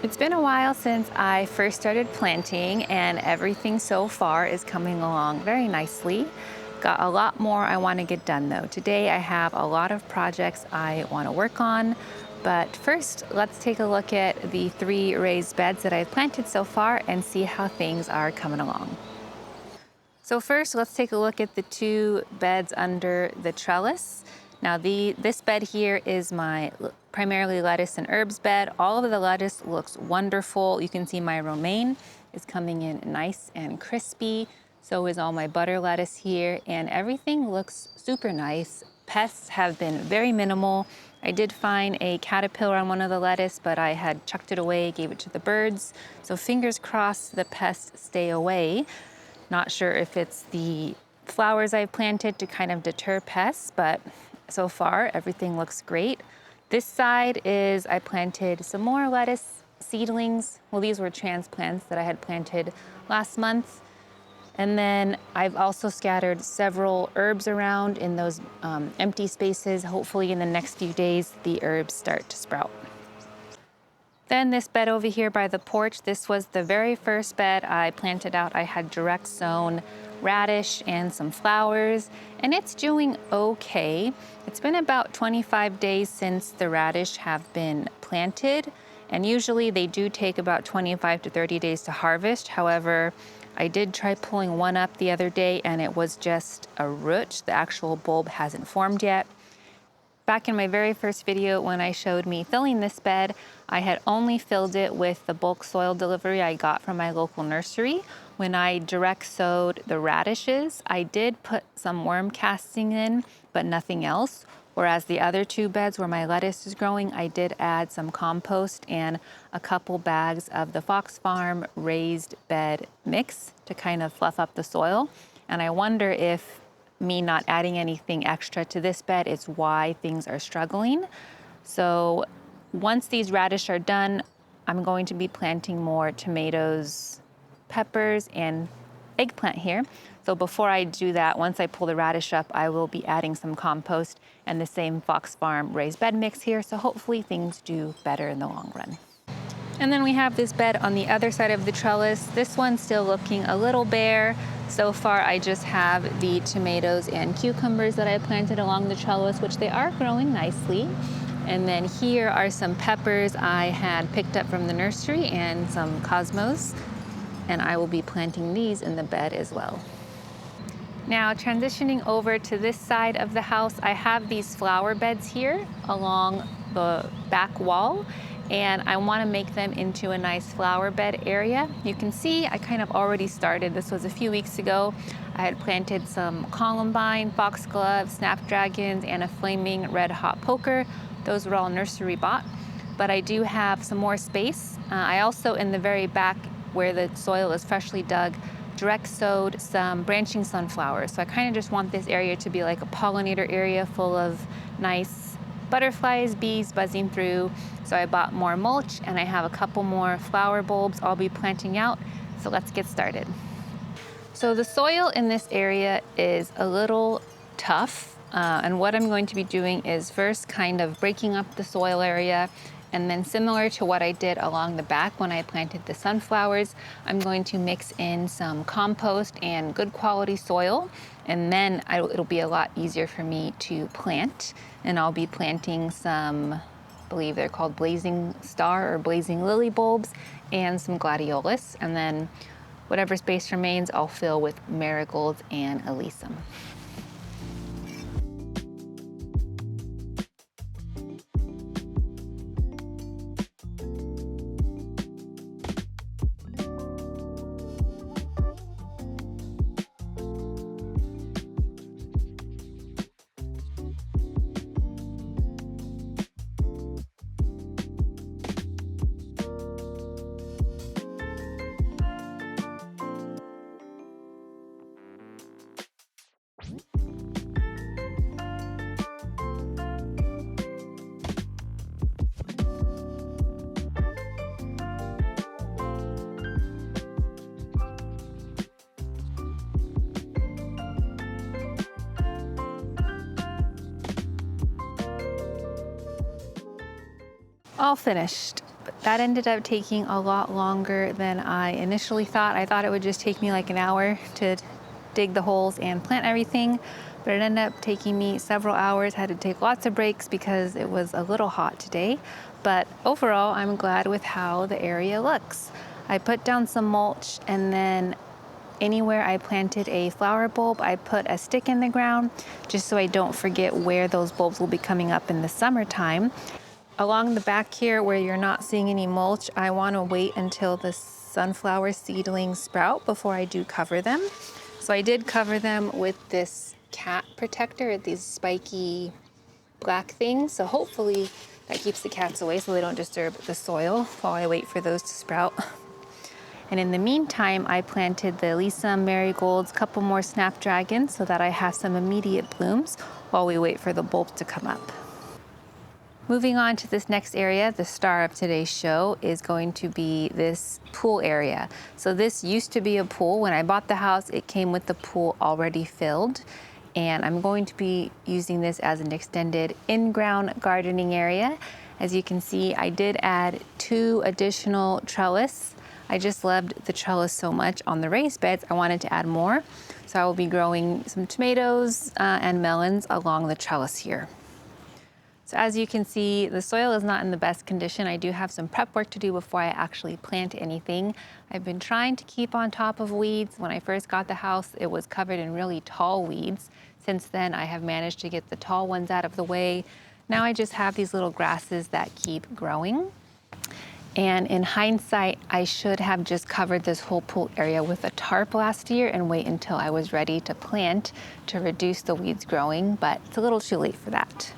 It's been a while since I first started planting, and everything so far is coming along very nicely. Got a lot more I want to get done though. Today I have a lot of projects I want to work on, but first let's take a look at the 3 raised beds that I've planted so far and see how things are coming along. So first, let's take a look at the 2 beds under the trellis. Now this bed here is my primarily lettuce and herbs bed. All of the lettuce looks wonderful. You can see my romaine is coming in nice and crispy. So is all my butter lettuce here, and everything looks super nice. Pests have been very minimal. I did find a caterpillar on one of the lettuce, but I had chucked it away, gave it to the birds. So fingers crossed the pests stay away. Not sure if it's the flowers I've planted to kind of deter pests, but so far everything looks great. This side is I planted some more lettuce seedlings. Well, these were transplants that I had planted last month. And then I've also scattered several herbs around in those empty spaces. Hopefully in the next few days, the herbs start to sprout. Then this bed over here by the porch, this was the very first bed I planted out. I had direct sown radish and some flowers, and it's doing okay. It's been about 25 days since the radish have been planted, and usually they do take about 25 to 30 days to harvest. However, I did try pulling one up the other day and it was just a root. The actual bulb hasn't formed yet. Back in my very first video when I showed me filling this bed, I had only filled it with the bulk soil delivery I got from my local nursery. When I direct sowed the radishes, I did put some worm casting in, but nothing else. Whereas the other 2 beds where my lettuce is growing, I did add some compost and a couple bags of the Fox Farm raised bed mix to kind of fluff up the soil. And I wonder if me not adding anything extra to this bed is why things are struggling. So once these radish are done, I'm going to be planting more tomatoes, peppers, and eggplant here. So before I do that, once I pull the radish up, I will be adding some compost and the same Fox Farm raised bed mix here. So hopefully things do better in the long run. And then we have this bed on the other side of the trellis. This one's still looking a little bare. So far, I just have the tomatoes and cucumbers that I planted along the trellis, which they are growing nicely. And then here are some peppers I had picked up from the nursery and some cosmos. And I will be planting these in the bed as well. Now, transitioning over to this side of the house, I have these flower beds here along the back wall, and I want to make them into a nice flower bed area. You can see I kind of already started. This was a few weeks ago. I had planted some columbine, foxglove, snapdragons, and a flaming red hot poker. Those were all nursery bought, but I do have some more space. I also, in the very back where the soil is freshly dug, direct sowed some branching sunflowers. So I kind of just want this area to be like a pollinator area full of nice butterflies, bees buzzing through. So I bought more mulch and I have a couple more flower bulbs I'll be planting out. So let's get started. So the soil in this area is a little tough. And what I'm going to be doing is first kind of breaking up the soil area, and then similar to what I did along the back when I planted the sunflowers, I'm going to mix in some compost and good quality soil, and then it'll be a lot easier for me to plant. And I'll be planting some, I believe they're called blazing star or blazing lily bulbs, and some gladiolus. And then whatever space remains, I'll fill with marigolds and alyssum. All finished. But that ended up taking a lot longer than I initially thought. I thought it would just take me like an hour to dig the holes and plant everything, but it ended up taking me several hours. Had to take lots of breaks because it was a little hot today. But overall, I'm glad with how the area looks. I put down some mulch, and then anywhere I planted a flower bulb, I put a stick in the ground just so I don't forget where those bulbs will be coming up in the summertime. Along the back here where you're not seeing any mulch, I want to wait until the sunflower seedlings sprout before I do cover them. So I did cover them with this cat protector, these spiky black things. So hopefully that keeps the cats away so they don't disturb the soil while I wait for those to sprout. And in the meantime, I planted the Alyssum marigolds, a couple more snapdragons so that I have some immediate blooms while we wait for the bulbs to come up. Moving on to this next area, the star of today's show is going to be this pool area. So this used to be a pool. When I bought the house, it came with the pool already filled. And I'm going to be using this as an extended in-ground gardening area. As you can see, I did add 2 additional trellis. I just loved the trellis so much on the raised beds, I wanted to add more. So I will be growing some tomatoes and melons along the trellis here. So as you can see, the soil is not in the best condition. I do have some prep work to do before I actually plant anything. I've been trying to keep on top of weeds. When I first got the house, it was covered in really tall weeds. Since then, I have managed to get the tall ones out of the way. Now I just have these little grasses that keep growing. And in hindsight, I should have just covered this whole pool area with a tarp last year and wait until I was ready to plant to reduce the weeds growing, but it's a little too late for that.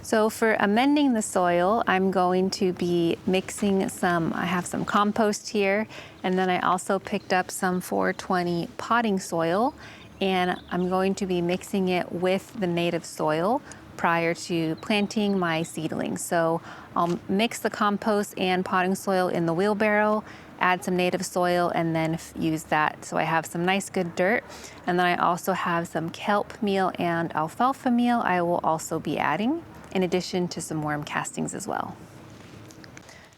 So for amending the soil, I'm going to be mixing I have some compost here, and then I also picked up some 420 potting soil, and I'm going to be mixing it with the native soil prior to planting my seedlings. So I'll mix the compost and potting soil in the wheelbarrow, add some native soil, and then use that. So I have some nice good dirt, and then I also have some kelp meal and alfalfa meal I will also be adding, in addition to some worm castings as well.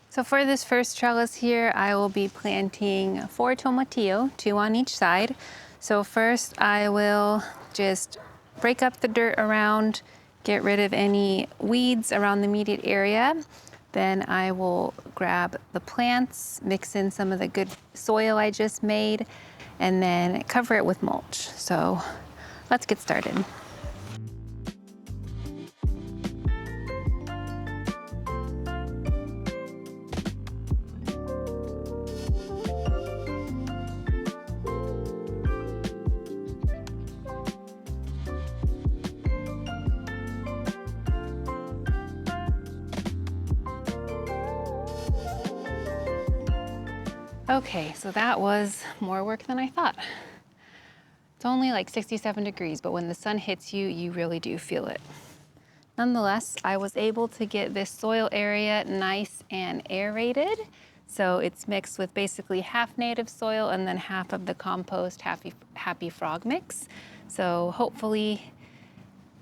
So for this first trellis here, I will be planting 4 tomatillo, 2 on each side. So first I will just break up the dirt around, get rid of any weeds around the immediate area. Then I will grab the plants, mix in some of the good soil I just made, and then cover it with mulch. So let's get started. Okay, so that was more work than I thought. It's only like 67 degrees, but when the sun hits you, you really do feel it. Nonetheless, I was able to get this soil area nice and aerated. So it's mixed with basically half native soil and then half of the compost happy frog mix. So hopefully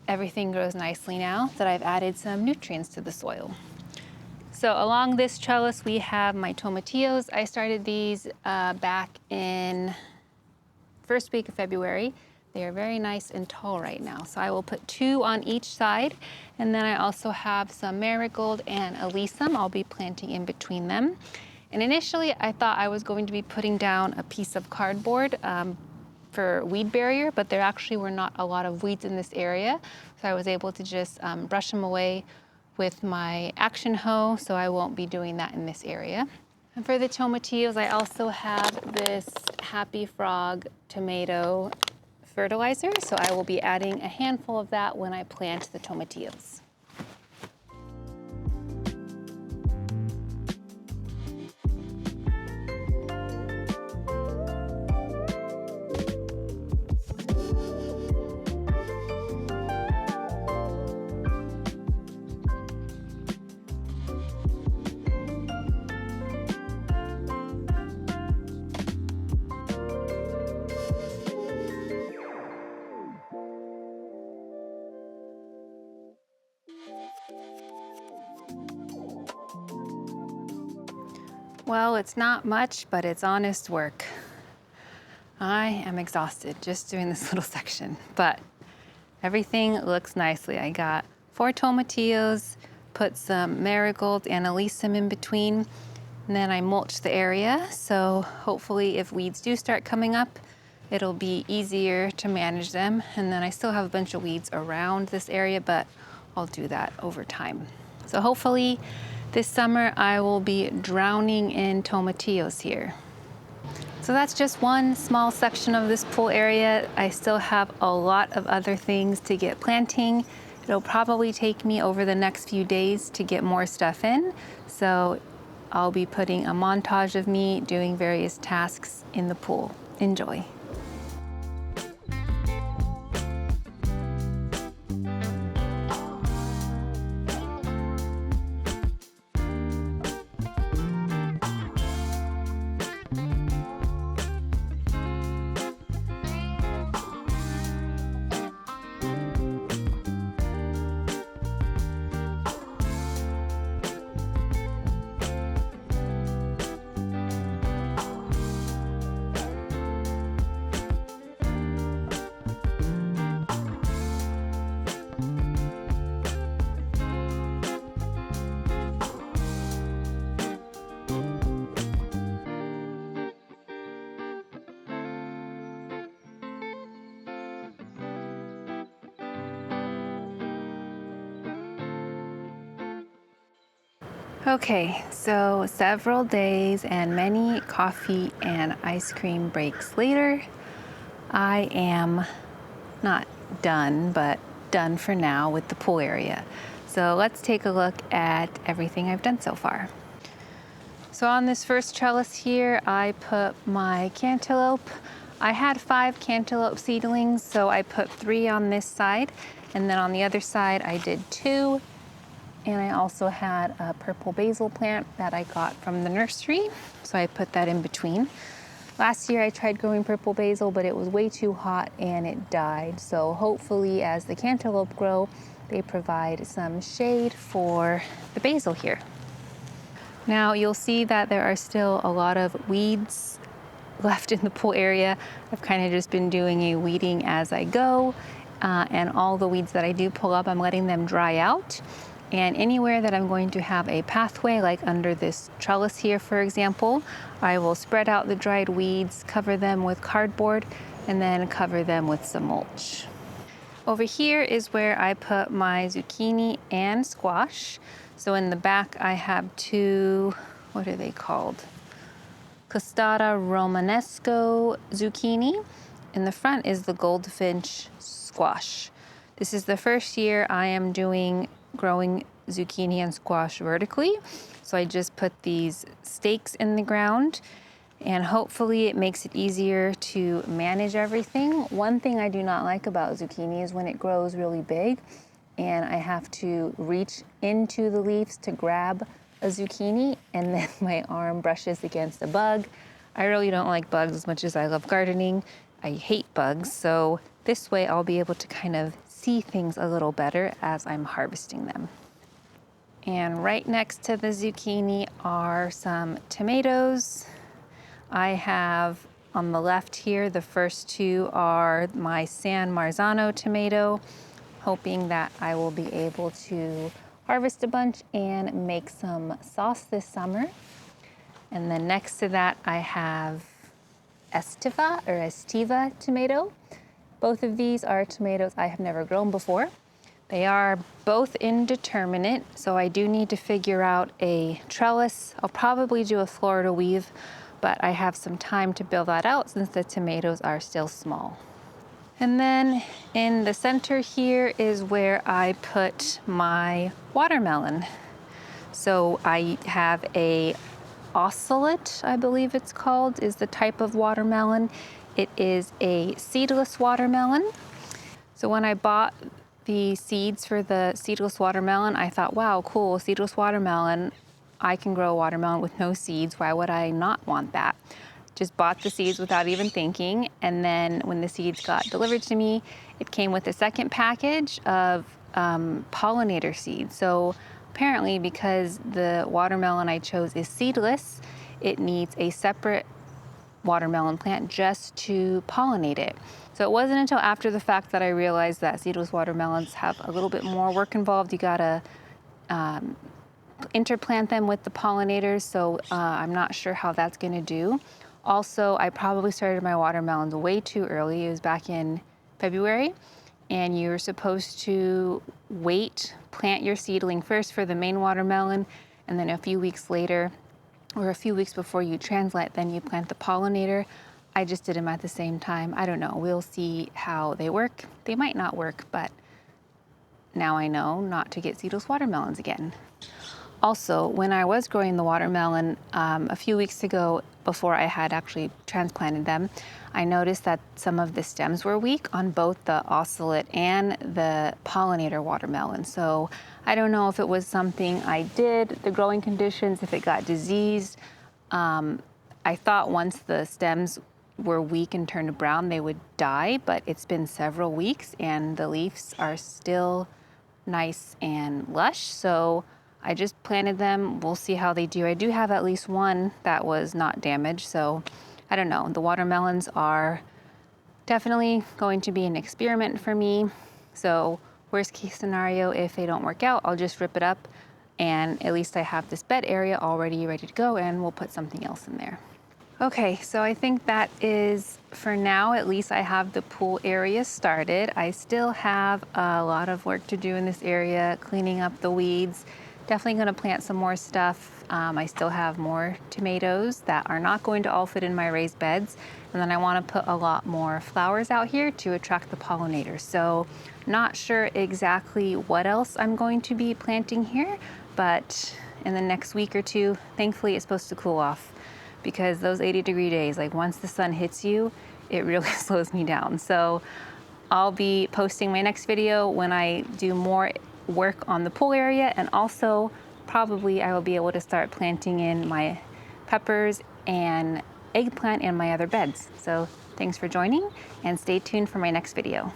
everything grows nicely now that I've added some nutrients to the soil. So along this trellis, we have my tomatillos. I started these back in first week of February. They are very nice and tall right now. So I will put 2 on each side. And then I also have some marigold and alyssum I'll be planting in between them. And initially I thought I was going to be putting down a piece of cardboard for weed barrier, but there actually were not a lot of weeds in this area. So I was able to just brush them away with my action hoe, so I won't be doing that in this area. And for the tomatillos, I also have this Happy Frog tomato fertilizer, so I will be adding a handful of that when I plant the tomatillos. Well, it's not much, but it's honest work. I am exhausted just doing this little section, but everything looks nicely. I got 4 tomatillos, put some marigolds and alyssum in between, and then I mulched the area, so hopefully if weeds do start coming up, it'll be easier to manage them. And then I still have a bunch of weeds around this area, but I'll do that over time. So hopefully this summer I will be drowning in tomatillos here. So that's just one small section of this pool area. I still have a lot of other things to get planting. It'll probably take me over the next few days to get more stuff in. So I'll be putting a montage of me doing various tasks in the pool. Enjoy. Okay, so several days and many coffee and ice cream breaks later, I am not done, but done for now with the pool area. So let's take a look at everything I've done so far. So on this first trellis here, I put my cantaloupe. I had 5 cantaloupe seedlings, so I put 3 on this side, and then on the other side I did 2. And I also had a purple basil plant that I got from the nursery, so I put that in between. Last year I tried growing purple basil, but it was way too hot and it died. So hopefully as the cantaloupe grow, they provide some shade for the basil here. Now you'll see that there are still a lot of weeds left in the pool area. I've kind of just been doing a weeding as I go, and all the weeds that I do pull up, I'm letting them dry out. And anywhere that I'm going to have a pathway, like under this trellis here, for example, I will spread out the dried weeds, cover them with cardboard, and then cover them with some mulch. Over here is where I put my zucchini and squash. So in the back, I have 2, what are they called? Costata romanesco zucchini. In the front is the goldfinch squash. This is the first year I am growing zucchini and squash vertically. So I just put these stakes in the ground, and hopefully it makes it easier to manage everything. One thing I do not like about zucchini is when it grows really big and I have to reach into the leaves to grab a zucchini and then my arm brushes against a bug. I really don't like bugs as much as I love gardening. I hate bugs, so this way I'll be able to kind of see things a little better as I'm harvesting them. And right next to the zucchini are some tomatoes. I have on the left here, the first 2 are my San Marzano tomato, hoping that I will be able to harvest a bunch and make some sauce this summer. And then next to that, I have Estiva tomato. Both of these are tomatoes I have never grown before. They are both indeterminate, so I do need to figure out a trellis. I'll probably do a Florida weave, but I have some time to build that out since the tomatoes are still small. And then in the center here is where I put my watermelon. So I have a ocelot, I believe it's called, is the type of watermelon. It is a seedless watermelon. So when I bought the seeds for the seedless watermelon, I thought, wow, cool, seedless watermelon. I can grow a watermelon with no seeds. Why would I not want that? Just bought the seeds without even thinking. And then when the seeds got delivered to me, it came with a second package of pollinator seeds. So apparently because the watermelon I chose is seedless, it needs a separate watermelon plant just to pollinate it. So it wasn't until after the fact that I realized that seedless watermelons have a little bit more work involved. You gotta interplant them with the pollinators, so I'm not sure how that's gonna do. Also, I probably started my watermelons way too early. It was back in February, and you're supposed to plant your seedling first for the main watermelon, and then a few weeks later, or a few weeks before you transplant, then you plant the pollinator. I just did them at the same time. I don't know, we'll see how they work. They might not work, but now I know not to get seedless watermelons again. Also, when I was growing the watermelon a few weeks ago, before I had actually transplanted them, I noticed that some of the stems were weak on both the ocelot and the pollinator watermelon. So I don't know if it was something I did, the growing conditions, if it got diseased. I thought once the stems were weak and turned brown, they would die, but it's been several weeks and the leaves are still nice and lush. So I just planted them. We'll see how they do. I do have at least one that was not damaged, so I don't know. The watermelons are definitely going to be an experiment for me. So worst case scenario, if they don't work out, I'll just rip it up, and at least I have this bed area already ready to go, and we'll put something else in there. Okay, so I think that is, for now, at least I have the pool area started. I still have a lot of work to do in this area, cleaning up the weeds. Definitely gonna plant some more stuff. I still have more tomatoes that are not going to all fit in my raised beds. And then I wanna put a lot more flowers out here to attract the pollinators. So not sure exactly what else I'm going to be planting here, but in the next week or two, thankfully it's supposed to cool off, because those 80-degree days, like once the sun hits you, it really slows me down. So I'll be posting my next video when I do more work on the pool area, and also probably I will be able to start planting in my peppers and eggplant in my other beds. So thanks for joining, and stay tuned for my next video.